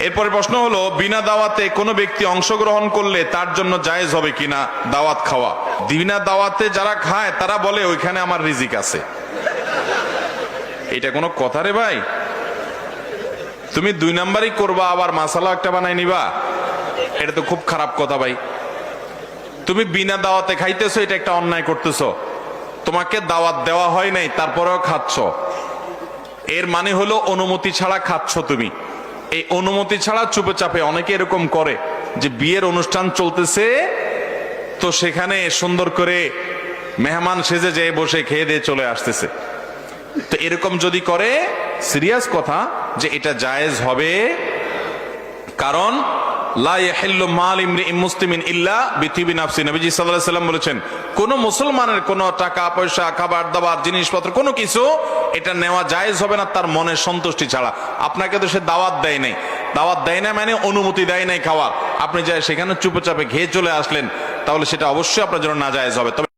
এরপরে প্রশ্ন হলো, বিনা দাওয়াতে কোনো ব্যক্তি অংশগ্রহণ করলে তার জন্য জায়েজ হবে কিনা দাওয়াত খাওয়া? বিনা দাওয়াতে যারা খায় তারা বলে ওইখানে আমার রিজিক আছে। এটা কোনো কথা রে ভাই? তুমি 2 নাম্বারই করবা, আবার মাসালা একটা বানাই নিবা, এটা তো খুব খারাপ কথা ভাই। তুমি বিনা দাওয়াতে খাইতেছো, এটা একটা অন্যায় করতেছো। তোমাকে দাওয়াত দেওয়া হয় নাই, তারপরেও খাচ্ছ, এর মানে হলো অনুমতি ছাড়া খাচ্ছ তুমি। এই অনুমতি ছাড়া চুপে চাপে অনেকে এরকম করে যে বিয়ের অনুষ্ঠান চলতেছে তো সেখানে সুন্দর করে মেহমান সেজে যেয়ে বসে খেয়ে দিয়ে চলে আসতেছে। তো এরকম যদি করে, সিরিয়াস কথা যে এটা জায়েজ হবে, কারণ লা ইয়াহিল্লু মাল ইমরিইন মুসলিমিন ইল্লা বিতিবি নাফসি। নবীজি সাল্লাল্লাহু আলাইহি সাল্লাম বলেছেন, কোন মুসলমানের কোন টাকা পয়সা, খাবার দাবার, জিনিসপত্র, কোনো কিছু এটা নেওয়া জায়েজ হবে না তার মনের সন্তুষ্টি ছাড়া। আপনাকে তো সে দাওয়াত দেয় নাই, দাওয়াত দেয় না মানে অনুমতি দেয় নাই খাওয়ার, আপনি যাই সেখানে চুপচাপে খেয়ে চলে আসলেন, তাহলে সেটা অবশ্যই আপনার জন্য নাজায়েজ হবে। তবে